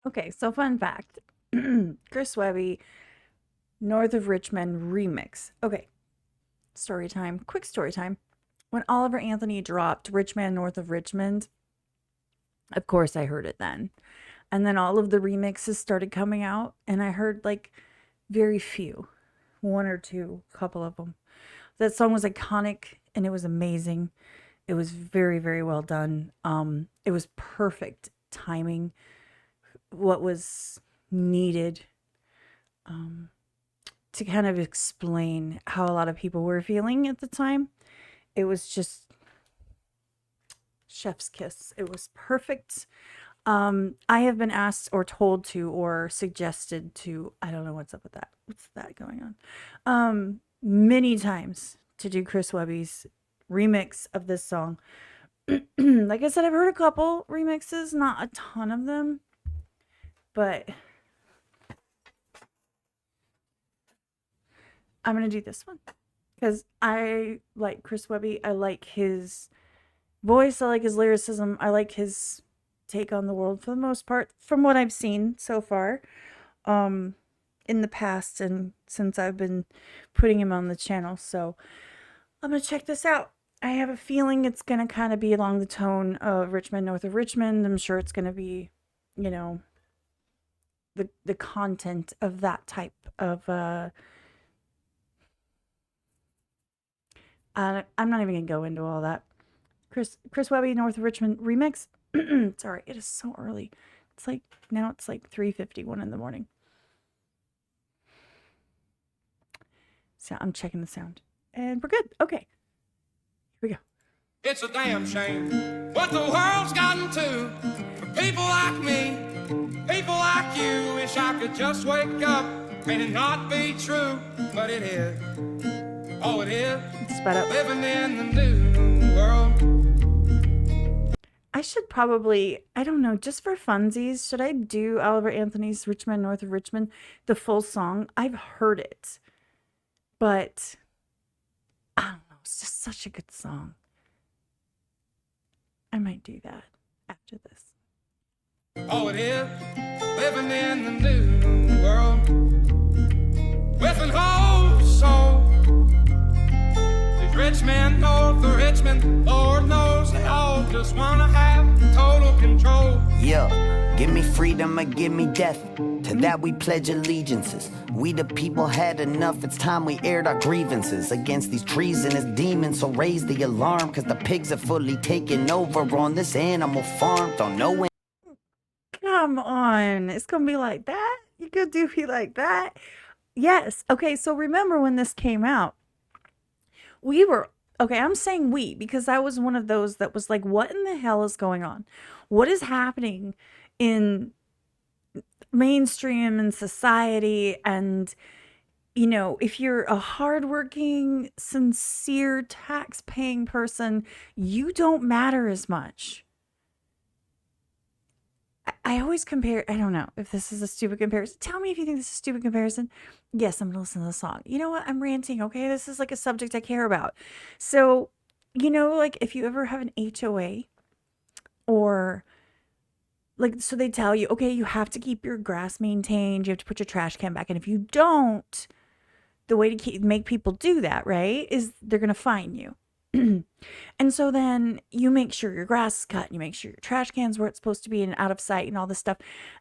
Okay, so fun fact. Chris Webby, North of Richmond remix. Okay, story time. Quick story time. When Oliver Anthony dropped Richmond, North of Richmond, of course I heard it then. And then all of the remixes started coming out, and I heard like very few, one or two, a couple of them. That song was iconic and it was amazing. It was very, very well done. It was perfect timing, what was needed to kind of explain how a lot of people were feeling at the time. It was just chef's kiss. It was perfect. I have been asked or told to or suggested to, I don't know what's up with that. What's that going on? Many times to do Chris Webby's remix of this song. Like I said, I've heard a couple remixes, not a ton of them, but I'm going to do this one because I like Chris Webby. I like his voice. I like his lyricism. I like his take on the world for the most part, from what I've seen so far in the past and since I've been putting him on the channel. So I'm going to check this out. I have a feeling it's going to kind of be along the tone of Richmond, North of Richmond. I'm sure it's going to be, you know, the content of that type of I'm not even gonna go into all that. Chris Webby North of Richmond remix. Sorry, it is so early. It's like now it's like 3:51 in the morning. So I'm checking the sound. And we're good. Okay. Here we go. It's a damn shame what the world's gotten to for people like me, people like you. Wish I could just wake up and it not be true, but it is. Oh, it is. Sped up. Living in the new world. I should probably, I don't know, just for funsies, should I do Oliver Anthony's Richmond, North of Richmond, the full song? I've heard it, but I don't know. It's just such a good song. I might do that after this. Oh, it is. Living in the new world. With an whole soul. Richmond, North of Richmond, Lord knows they all just wanna have total control. Yeah, give me freedom or give me death. To that we pledge allegiances. We the people had enough, it's time we aired our grievances against these treasonous demons. So raise the alarm, cause the pigs are fully taking over on this animal farm. Don't know when. Come on, it's gonna be like that? You could do me like that? Yes. Okay, so remember when this came out, we were okay. I'm saying we because I was one of those that was like, what in the hell is going on? What is happening in mainstream and society? And, you know, if you're a hardworking, sincere, tax paying person, you don't matter as much. I always compare, I don't know if this is a stupid comparison. Tell me if you think this is a stupid comparison. Yes, I'm going to listen to the song. You know what? I'm ranting, okay? This is like a subject I care about. So, you know, like if you ever have an HOA or like, so they tell you, okay, you have to keep your grass maintained. You have to put your trash can back. And if you don't, the way to make people do that, right, is they're going to fine you. And so then you make sure your grass is cut and you make sure your trash can's where it's supposed to be and out of sight and all this stuff.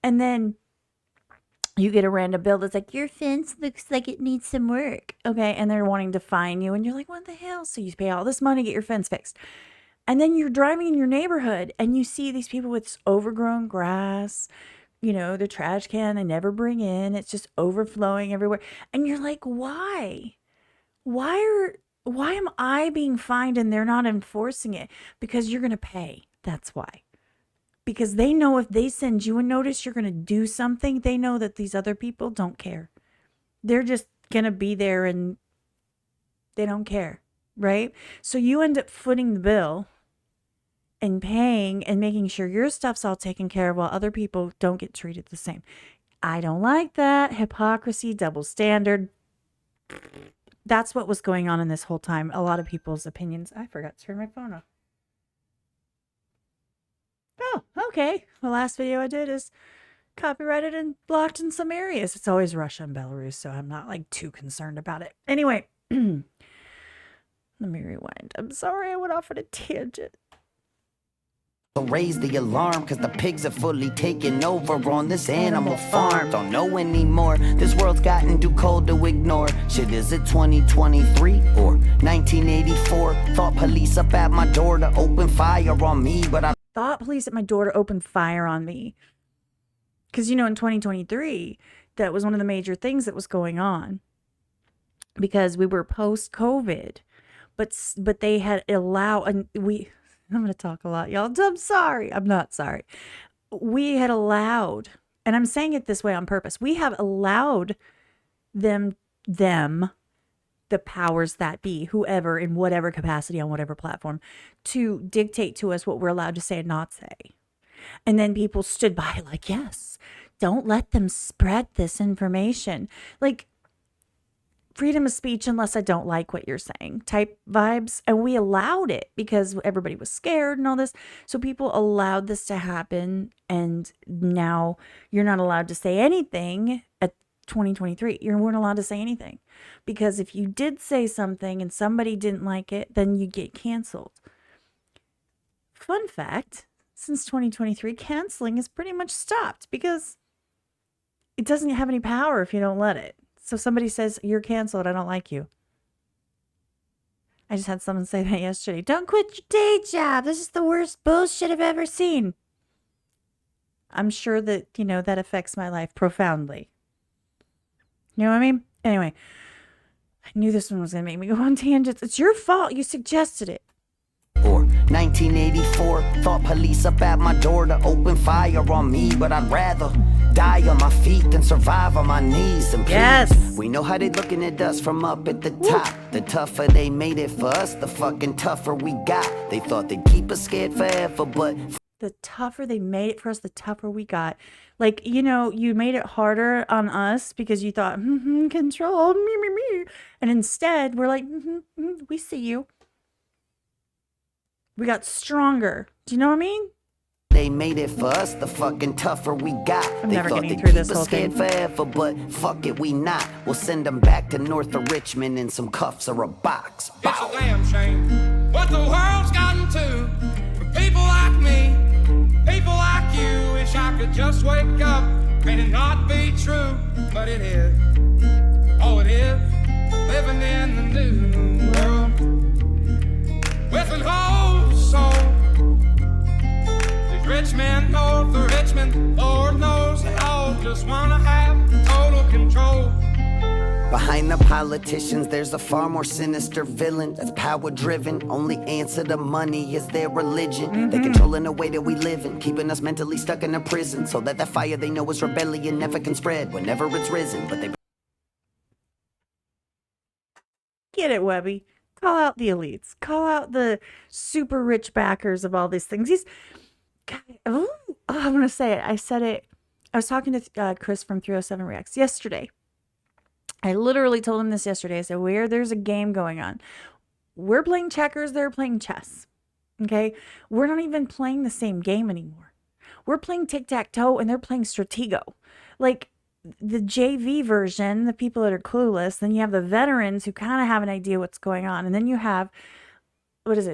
And then you get a random bill that's like, your fence looks like it needs some work. Okay. And they're wanting to fine you. And you're like, what the hell? So you pay all this money to get your fence fixed. And then you're driving in your neighborhood and you see these people with overgrown grass, you know, the trash can they never bring in. It's just overflowing everywhere. And you're like, why? Why am I being fined and they're not enforcing it? Because you're going to pay. That's why. Because they know if they send you a notice, you're going to do something. They know that these other people don't care. They're just going to be there and they don't care, right? So you end up footing the bill and paying and making sure your stuff's all taken care of while other people don't get treated the same. I don't like that. Hypocrisy, double standard. That's what was going on in this whole time. A lot of people's opinions. I forgot to turn my phone off. Oh, okay. The last video I did is copyrighted and blocked in some areas. It's always Russia and Belarus, so I'm not like too concerned about it. Anyway, let me rewind. I'm sorry I went off on a tangent. So raise the alarm, cause the pigs are fully taking over on this animal farm. Don't know anymore, this world's gotten too cold to ignore. Shit, is it 2023 or 1984? Thought police up at my door to open fire on me, but I thought police at my door to open fire on me. Because, you know, in 2023, that was one of the major things that was going on. Because we were post-COVID. But they had allowed, and I'm going to talk a lot, y'all. I'm sorry. I'm not sorry. We had allowed, and I'm saying it this way on purpose, we have allowed them, the powers that be, whoever, in whatever capacity, on whatever platform, to dictate to us what we're allowed to say and not say. And then people stood by like, yes, don't let them spread this information. Like, freedom of speech unless I don't like what you're saying type vibes. And we allowed it because everybody was scared and all this. So people allowed this to happen. And now you're not allowed to say anything at 2023. You weren't allowed to say anything. Because if you did say something and somebody didn't like it, then you get canceled. Fun fact, since 2023, canceling is pretty much stopped because it doesn't have any power if you don't let it. So somebody says, you're canceled, I don't like you. I just had someone say that yesterday. Don't quit your day job. This is the worst bullshit I've ever seen. I'm sure that, you know, that affects my life profoundly. You know what I mean? Anyway, I knew this one was going to make me go on tangents. It's your fault. You suggested it. Or 1984, thought police up at my door to open fire on me, but I'd rather die on my feet than survive on my knees. And please, yes, we know how they looking at us from up at the top. The tougher they made it for us, the fucking tougher we got. They thought they'd keep us scared forever, but the tougher they made it for us, the tougher we got. Like, you know, you made it harder on us because you thought, control, me. And instead, we're like, we see you. We got stronger. Do you know what I mean? They made it for us, the fucking tougher we got. I'm they never thought getting they'd through keep this us whole scared thing. forever, but fuck it, we not. We'll send them back to north of Richmond in some cuffs or a box. It's a damn shame what the world's gotten to for people like me, people like you. Wish I could just wake up and it not be true, but it is. Oh, it is. Living in the new world with an whole soul. These rich men north of Richmond, Lord knows they all just wanna have total control. Behind the politicians, there's a far more sinister villain that's power-driven. Only answer to money is their religion. They controlling the way that we live in, keeping us mentally stuck in a prison, so that the fire they know is rebellion never can spread whenever it's risen. But they Get it, Webby. Call out the elites. Call out the super rich backers of all these things. I'm going to say it. I said it. I was talking to Chris from 307 Reacts yesterday. I literally told him this yesterday. I said, there's a game going on. We're playing checkers. They're playing chess. Okay? We're not even playing the same game anymore. We're playing tic-tac-toe and they're playing Stratego. Like, the JV version, the people that are clueless, then you have the veterans who kind of have an idea what's going on. And then you have,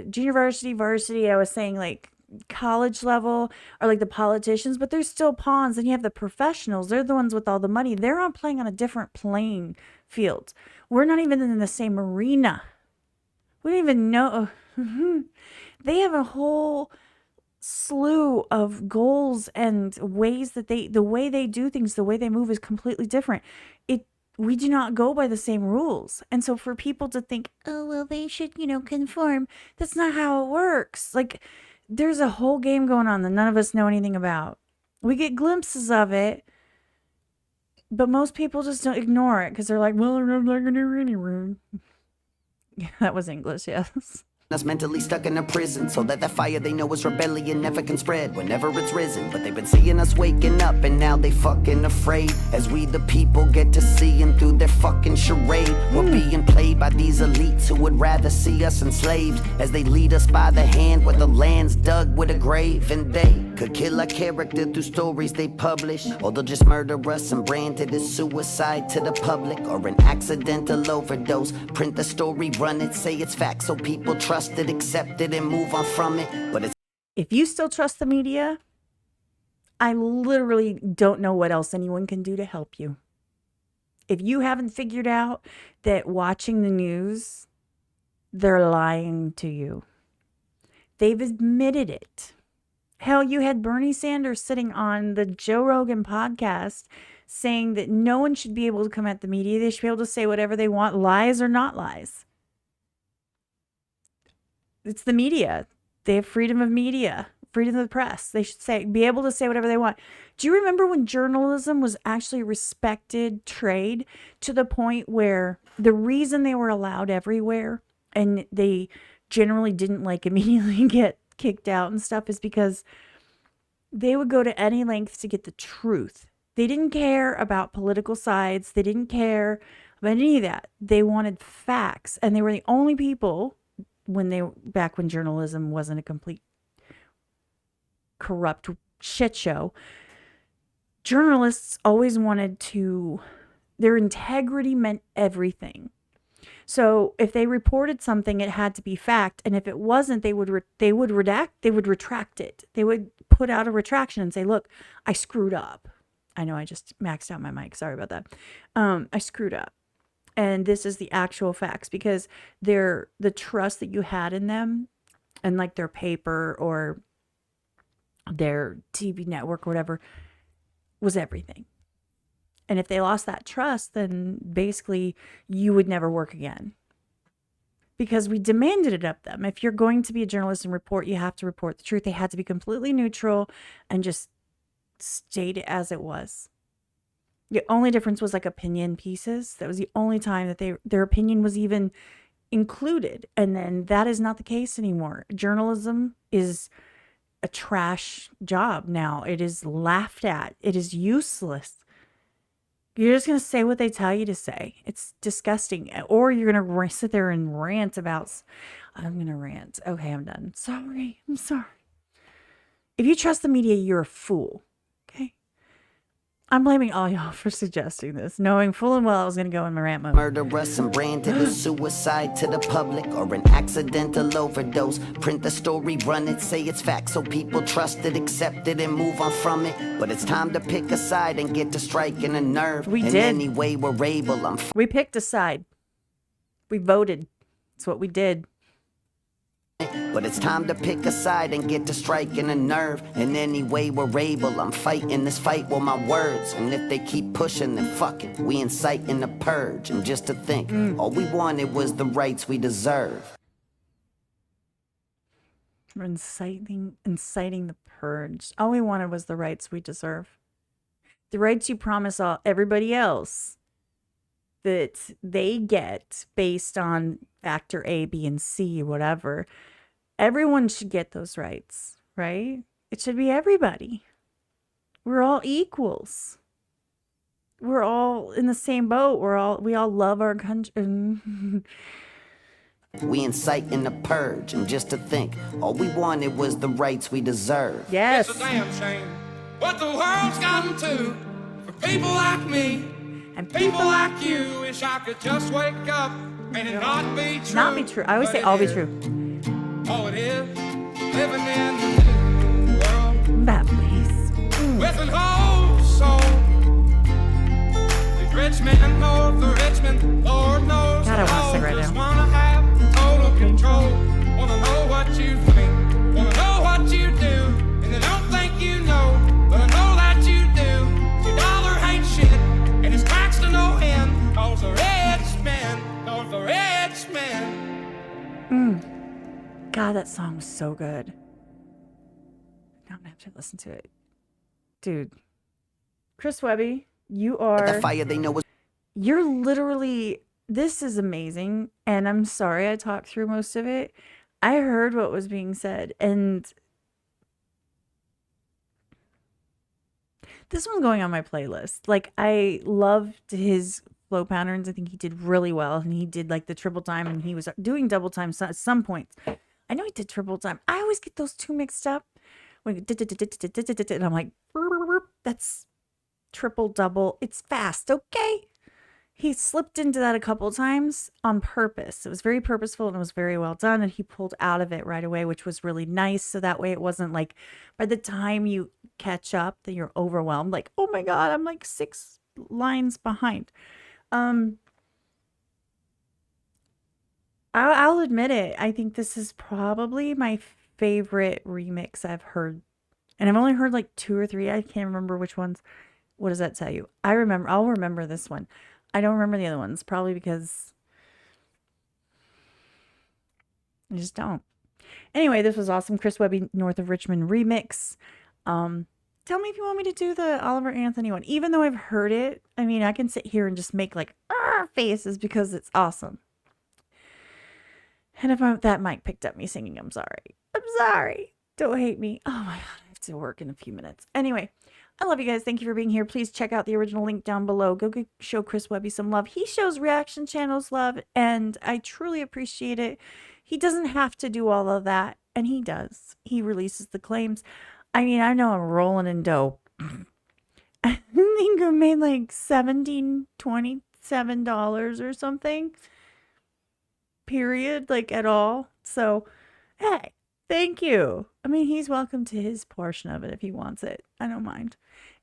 junior varsity, I was saying like college level, or like the politicians, but they're still pawns. Then you have the professionals. They're the ones with all the money. They're on playing on a different playing field. We're not even in the same arena. We don't even know. They have a whole slew of goals and ways that the way they do things, the way they move is completely different. We do not go by the same rules. And so for people to think, oh, well, they should, conform. That's not how it works. Like, there's a whole game going on that none of us know anything about. We get glimpses of it, but most people just don't ignore it because they're like, well, I'm not going to do anyway. Yeah, that was English, yes. us mentally stuck in a prison, so that the fire they know is rebellion never can spread whenever it's risen. But they've been seeing us waking up and now they fucking afraid, as we the people get to see them through their fucking charade. We're being played by these elites who would rather see us enslaved, as they lead us by the hand where the land's dug with a grave. And they Could kill a character through stories they publish, or they'll just murder us and brand it as suicide to the public, or an accidental overdose. Print the story, run it, say it's fact so people trust it, accept it, and move on from it. But it's If you still trust the media, I literally don't know what else anyone can do to help you. If you haven't figured out that watching the news, they're lying to you. They've admitted it. Hell, you had Bernie Sanders sitting on the Joe Rogan podcast saying that no one should be able to come at the media. They should be able to say whatever they want, lies or not lies. It's the media. They have freedom of media, freedom of the press. They should be able to say whatever they want. Do you remember when journalism was actually a respected trade to the point where the reason they were allowed everywhere and they generally didn't immediately get kicked out and stuff is because they would go to any length to get the truth. They didn't care about political sides. They didn't care about any of that. They wanted facts. And they were the only people back when journalism wasn't a complete corrupt shit show. Journalists always wanted their integrity meant everything. So if they reported something, it had to be fact. And if it wasn't, they would retract it. They would put out a retraction and say, look, I screwed up. I know I just maxed out my mic. Sorry about that. I screwed up. And this is the actual facts, because the trust that you had in them and their paper or their TV network or whatever was everything. And if they lost that trust, then basically you would never work again, because we demanded it of them. If you're going to be a journalist and report, you have to report the truth. They had to be completely neutral and just state it as it was. The only difference was opinion pieces. That was the only time that their opinion was even included. And then that is not the case anymore. Journalism is a trash job now. It is laughed at. It is useless. You're just going to say what they tell you to say. It's disgusting. Or you're going to sit there and rant about, I'm going to rant. Okay, I'm done. Sorry. I'm sorry. If you trust the media, you're a fool. Okay? I'm blaming all y'all for suggesting this, knowing full and well I was going to go in my rant mode. murder us and brand it as suicide to the public, or an accidental overdose. Print the story, run it, say it's fact so people trust it, accept it, and move on from it. But it's time to pick a side and get to striking a nerve. We and did. any way we're able, We picked a side. We voted. That's what we did. But it's time to pick a side and get to striking a nerve. And any way we're able, I'm fighting this fight with my words. And if they keep pushing, then fuck it, we inciting the purge. And just to think, all we wanted was the rights we deserve. We're inciting the purge. All we wanted was the rights we deserve. The rights you promise everybody else that they get based on factor A, B, and C, whatever. Everyone should get those rights, right? It should be everybody. We're all equals. We're all in the same boat. We all love our country. We inciting the purge, and just to think, all we wanted was the rights we deserve. Yes. It's a damn shame what the world's gotten to for people like me And people like you. Wish I could just wake up and it not be true. Not be true. I always But say it all be is. true. Oh, it is living in the new world That face. with an whole soul. The Richmond, north of Richmond, Lord knows. God, I want a all cigarette just now. wanna have total control. Wanna know what you think, wanna know what you do, and they don't think you know, but I know that you do. Your dollar ain't shit, and it's taxed to no end. Cause the rich man, cause the rich man. God, that song was so good. Now I'm gonna have to listen to it. Dude. Chris Webby, you The are... fire they know is You're literally... This is amazing. And I'm sorry I talked through most of it. I heard what was being said. And... this one's going on my playlist. I loved his flow patterns. I think he did really well. And he did the triple time. And he was doing double time at some points. I know he did triple time. I always get those two mixed up. when it and I'm like, that's triple double. It's fast, okay? He slipped into that a couple times on purpose. It was very purposeful and it was very well done. And he pulled out of it right away, which was really nice. So that way it wasn't like by the time you catch up that you're overwhelmed. Like, oh my God, I'm like 6 lines behind. I'll admit it. I think this is probably my favorite remix I've heard. And I've only heard like 2 or 3. I can't remember which ones. What does that tell you? I'll remember this one. I don't remember the other ones, probably because I just don't. Anyway, this was awesome. Chris Webby, North of Richmond remix. Tell me if you want me to do the Oliver Anthony one. Even though I've heard it, I mean, I can sit here and just make like faces because it's awesome. And if that mic picked up me singing, I'm sorry. I'm sorry. Don't hate me. Oh my God, I have to work in a few minutes. Anyway, I love you guys. Thank you for being here. Please check out the original link down below. Go show Chris Webby some love. He shows reaction channels love, and I truly appreciate it. He doesn't have to do all of that, and he does. He releases the claims. I mean, I know I'm rolling in dough. I think I made like $27 or something. Period, like at all. So, hey, thank you. I mean, he's welcome to his portion of it if he wants it. I don't mind.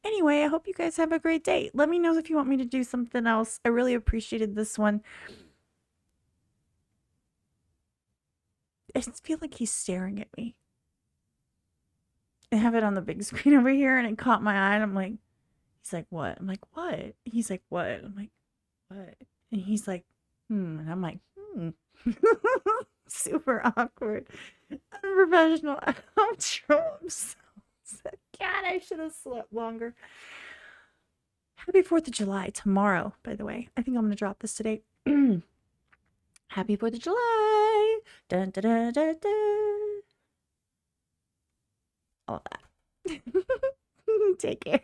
Anyway, I hope you guys have a great day. Let me know if you want me to do something else. I really appreciated this one. I just feel like he's staring at me. I have it on the big screen over here and it caught my eye and I'm like, he's like, what? I'm like, what? He's like, what? I'm like, what? And he's like, And I'm like, Super awkward. Unprofessional outro. I'm so sad. God, I should have slept longer. Happy 4th of July tomorrow, by the way. I think I'm going to drop this today. Happy 4th of July. Dun, dun, dun, dun, dun. All of that. Take care.